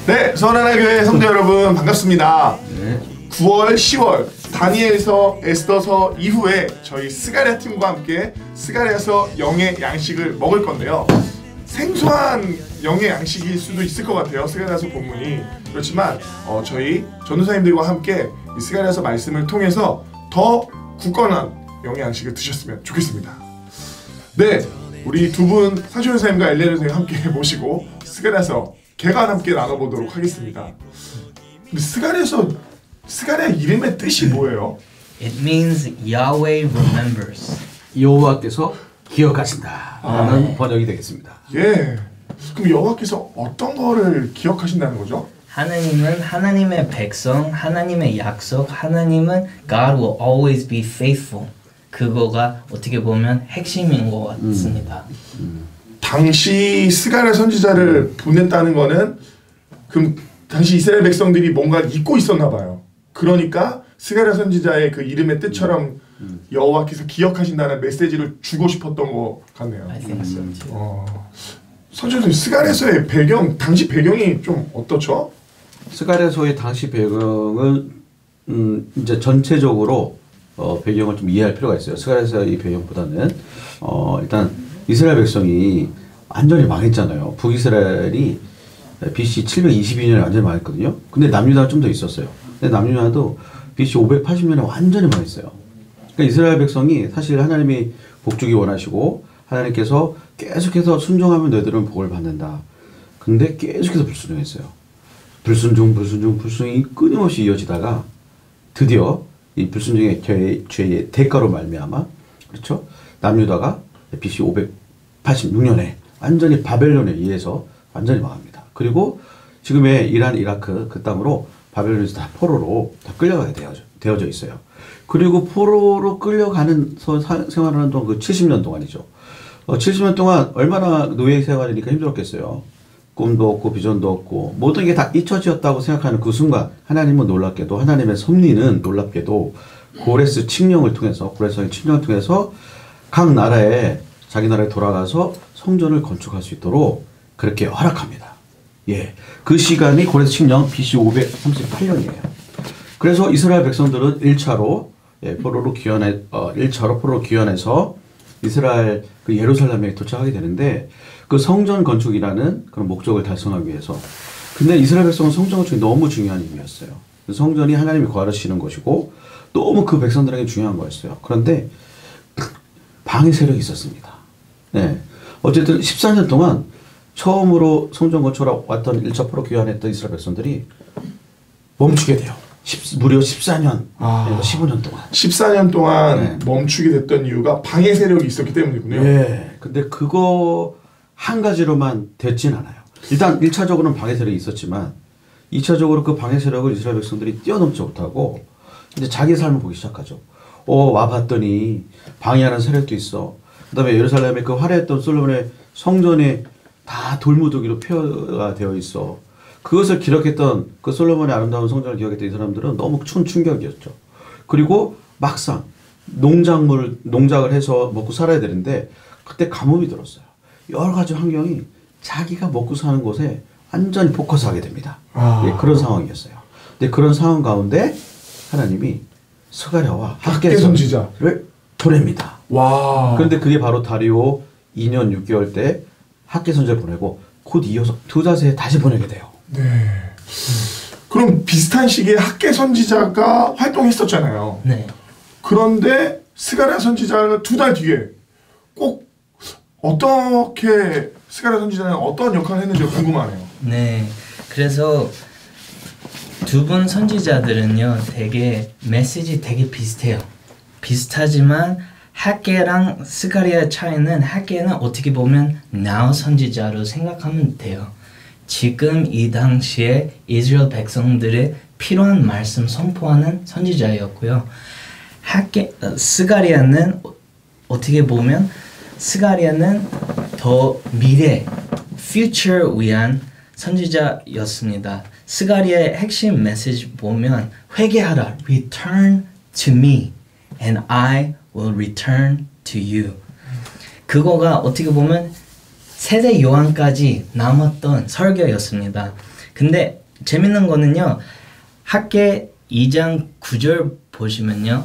네, 선하나 교회 성도 여러분 반갑습니다. 9월, 10월 다니엘서, 에스더서 이후에 저희 스가랴 팀과 함께 스가랴서 영의 양식을 먹을 건데요. 생소한 영의 양식일 수도 있을 것 같아요. 스가랴서 본문이. 그렇지만 저희 전도사님들과 함께 이 스가랴서 말씀을 통해서 더 굳건한 영의 양식을 드셨으면 좋겠습니다. 네, 우리 두 분 상철 선생님과 엘레나 선생님 함께 모시고 스가랴서 개관 함께 나눠보도록 하겠습니다. 근데 스가랴 이름의 뜻이 뭐예요? It means Yahweh remembers. 여호와께서 기억하신다 라는 번역이 되겠습니다. 예. 그럼 여호와께서 어떤 거를 기억하신다는 거죠? 하나님은 하나님의 백성, 하나님의 약속, 하나님은 God will always be faithful. 그거가 어떻게 보면 핵심인 것 같습니다. 당시 스가랴 선지자를 보냈다는 거는 그럼 당시 이스라엘 백성들이 뭔가 잊고 있었나 봐요. 그러니까 스가랴 선지자의 그 이름의 뜻처럼 여호와께서 기억하신다는 메시지를 주고 싶었던 것 같네요. I think so too. 선생님, 스가랴서의 배경, 당시 배경이 좀 어떻죠? 스가랴서의 당시 배경은 이제 전체적으로 배경을 좀 이해할 필요가 있어요. 스가랴서의 배경보다는 일단 이스라엘 백성이 완전히 망했잖아요. 북이스라엘이 BC 722년에 완전히 망했거든요. 근데 남유다가 좀 더 있었어요. 근데 남유다도 BC 580년에 완전히 망했어요. 그러니까 이스라엘 백성이 사실 하나님이 복주기 원하시고 하나님께서 계속해서 순종하면 너희들은 복을 받는다. 근데 계속해서 불순종했어요. 불순종이 끊임없이 이어지다가 드디어 이 불순종의 죄의 대가로 말미암아 그렇죠? 남유다가 BC 586년에 완전히 바벨론에 의해서 완전히 망합니다. 그리고 지금의 이란, 이라크 그 땅으로 바벨론에서 다 포로로 다 끌려가게 되어져 있어요. 그리고 포로로 끌려가는 생활을 하는 동안 그 70년 동안이죠. 70년 동안 얼마나 노예 생활이니까 힘들었겠어요. 꿈도 없고 비전도 없고 모든 게 다 잊혀졌다고 생각하는 그 순간 하나님은 놀랍게도 하나님의 섭리는 놀랍게도 고레스 칙령을 통해서 각 나라에 자기 나라에 돌아가서 성전을 건축할 수 있도록 그렇게 허락합니다. 예, 그 시간이 고레스 칙령 BC 538년이에요. 그래서 이스라엘 백성들은 1차로 포로로 귀환해서 이스라엘 그 예루살렘에 도착하게 되는데 그 성전 건축이라는 그런 목적을 달성하기 위해서. 근데 이스라엘 백성은 성전 건축이 너무 중요한 의미였어요. 성전이 하나님이 거하시는 것이고 너무 그 백성들에게 중요한 거였어요. 그런데 방해 세력이 있었습니다. 네. 어쨌든 14년 동안 처음으로 성전 건축하러 왔던 1차 포로 귀환했던 이스라엘 백성들이 멈추게 돼요. 무려 14년, 15년 동안. 14년 동안 멈추게 됐던 이유가 방해 세력이 있었기 때문이군요. 네. 근데 그거 한 가지로만 됐진 않아요. 일단 1차적으로는 방해 세력이 있었지만 2차적으로 그 방해 세력을 이스라엘 백성들이 뛰어넘지 못하고 이제 자기 삶을 보기 시작하죠. 와봤더니 방해하는 세력도 있어. 그 다음에 예루살렘에 그 화려했던 솔로몬의 성전에 다 돌무더기로 표가 되어 있어. 그것을 기록했던 그 솔로몬의 아름다운 성전을 기억했던 이 사람들은 너무 큰 충격이었죠. 그리고 막상 농작을 해서 먹고 살아야 되는데 그때 가뭄이 들었어요. 여러 가지 환경이 자기가 먹고 사는 곳에 완전히 포커스하게 됩니다. 예, 그런 상황이었어요. 근데 그런 상황 가운데 하나님이 스가랴와 학개 선지자를 보냅니다. 와. 그런데 그게 바로 다리오 2년 6개월 때 학개 선지자를 보내고 곧 이어서 두다세에 다시 보내게 돼요. 네. 그럼 비슷한 시기에 학개 선지자가 활동했었잖아요. 네. 그런데 스가랴 선지자가 2달 뒤에 꼭 어떻게 스가랴 선지자는 어떤 역할을 했는지 궁금하네요. 네. 그래서 두 분 선지자들은요, 되게 메시지 되게 비슷해요. 비슷하지만 학개랑 스가랴 차이는 학개는 어떻게 보면 now 선지자로 생각하면 돼요. 지금 이 당시에 이스라엘 백성들의 필요한 말씀 선포하는 선지자였고요. 스가랴는 어떻게 보면 스가랴는 더 미래, future 위한 선지자였습니다. 스가랴의 핵심 메시지 보면 회개하라, return to me and I will return to you. 그거가 어떻게 보면 세대 요한까지 남았던 설교였습니다. 근데 재밌는 거는요. 학계 2장 9절 보시면요.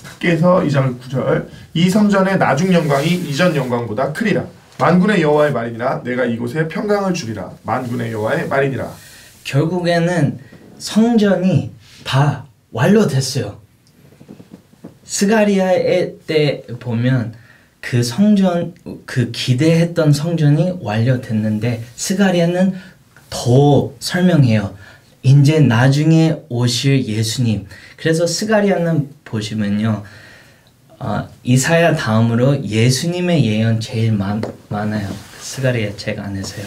학계에서 2장 9절 이 성전의 나중 영광이 이전 영광보다 크리라. 만군의 여호와의 말이니라. 내가 이곳에 평강을 주리라. 만군의 여호와의 말이니라. 결국에는 성전이 다 완료됐어요. 스가랴의 때 보면 그 성전, 그 기대했던 성전이 완료됐는데 스가랴는 더 설명해요. 이제 나중에 오실 예수님. 그래서 스가랴는 보시면요. 이사야 다음으로 예수님의 예언 제일 많아요. 스가랴 책 안에서요.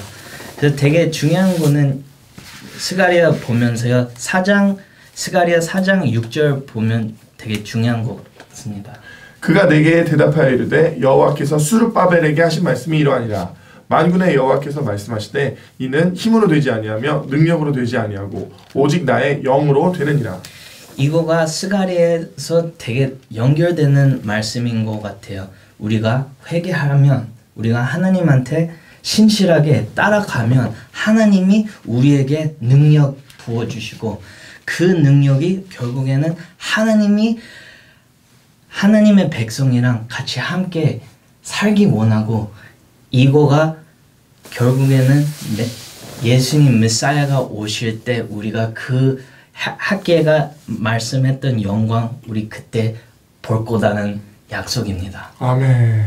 그래서 되게 중요한 거는 스가랴 보면서요. 스가랴 4장 6절 보면 되게 중요한 것 같습니다. 그가 내게 대답하여 이르되 여호와께서 수르바벨에게 하신 말씀이 이러하니라. 만군의 여호와께서 말씀하시되 이는 힘으로 되지 아니하며 능력으로 되지 아니하고 오직 나의 영으로 되느니라. 이거가 스가랴에서 되게 연결되는 말씀인 것 같아요. 우리가 회개하면 우리가 하나님한테 신실하게 따라가면 하나님이 우리에게 능력 부어주시고 그 능력이 결국에는 하나님의 백성이랑 같이 함께 살기 원하고 이거가 결국에는 예수님 메사야가 오실 때 우리가 그 학계가 말씀했던 영광 우리 그때 볼 거다는 약속입니다. 아멘.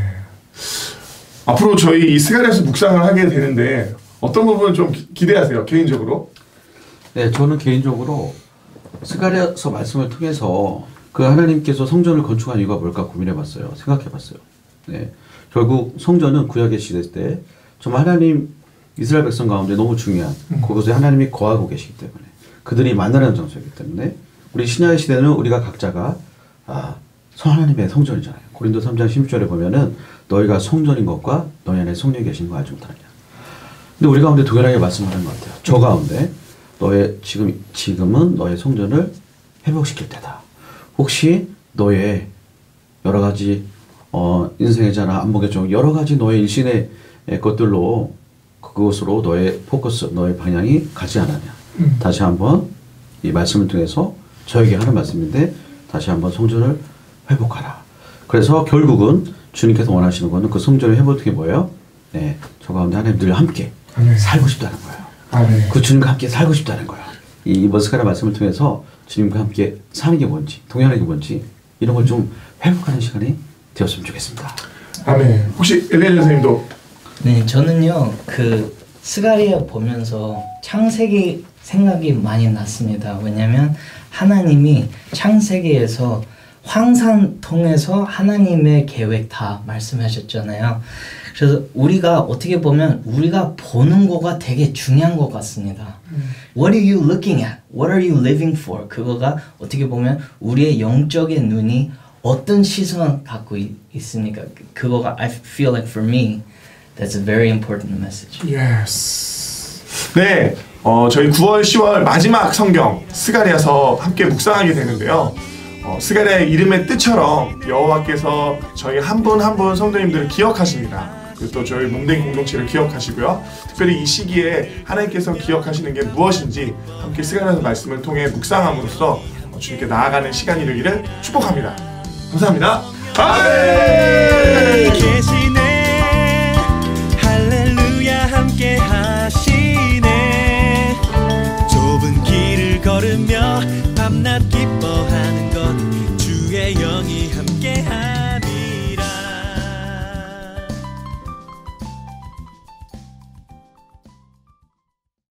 앞으로 저희 이 스가랴서 묵상을 하게 되는데 어떤 부분 좀 기대하세요? 개인적으로? 네, 저는 개인적으로 스가랴서 말씀을 통해서 그 하나님께서 성전을 건축한 이유가 뭘까 고민해봤어요. 생각해봤어요. 네, 결국 성전은 구약의 시대 때 정말 하나님 이스라엘 백성 가운데 너무 중요한 그곳에 하나님이 거하고 계시기 때문에 그들이 만나는 장소이기 때문에 우리 신약의 시대는 우리가 각자가 하나님의 성전이잖아요. 고린도 3장 16절에 보면은 너희가 성전인 것과 너희 안에 성령이 계신 거 알지 못하느냐. 근데 우리 가운데 동일하게 말씀하는 것 같아요. 저 가운데 지금은 너의 성전을 회복시킬 때다. 혹시 너의 여러 가지 인생의 자나 안목의 종 여러 가지 너의 일신의 것들로 그것으로 너의 포커스, 너의 방향이 가지 않았냐. 다시 한번 이 말씀을 통해서 저에게 하는 말씀인데 다시 한번 성전을 회복하라. 그래서 결국은 주님께서 원하시는 거는 그 성전을 회복하는 게 뭐예요? 네, 저 가운데 하나님 늘 함께 살고 싶다는 거예요. 그 주님과 함께 살고 싶다는 거예요. 이 머스카라 말씀을 통해서 주님과 함께 사는 게 뭔지, 동행하는 게 뭔지 이런 걸 좀 회복하는 시간이 되었으면 좋겠습니다. 아멘. 혹시 엘리엘 선생님도? 네, 저는요 그 스가랴 보면서 창세기 생각이 많이 났습니다. 왜냐하면 하나님이 창세기에서 황산 통해서 하나님의 계획 다 말씀하셨잖아요. 그래서 우리가 어떻게 보면 우리가 보는 거가 되게 중요한 것 같습니다. What are you looking at? What are you living for? 그거가 어떻게 보면 우리의 영적인 눈이 어떤 시선 갖고 있습니까? 그거가 I feel like for me that's a very important message. Yes. 네, 저희 9월, 10월 마지막 성경 스가랴서 함께 묵상하게 되는데요. 스가랴의 이름의 뜻처럼 여호와께서 저희 한 분 한 분 성도님들을 기억하십니다. 그리고 또 저희 몽댕이 공동체를 기억하시고요. 특별히 이 시기에 하나님께서 기억하시는 게 무엇인지 함께 스가랴서 말씀을 통해 묵상함으로써 주님께 나아가는 시간이 되기를 축복합니다. 감사합니다. 아멘. 계시네 할렐루야 함께 하시네 좁은 길을 걸으며 밤낮 기뻐하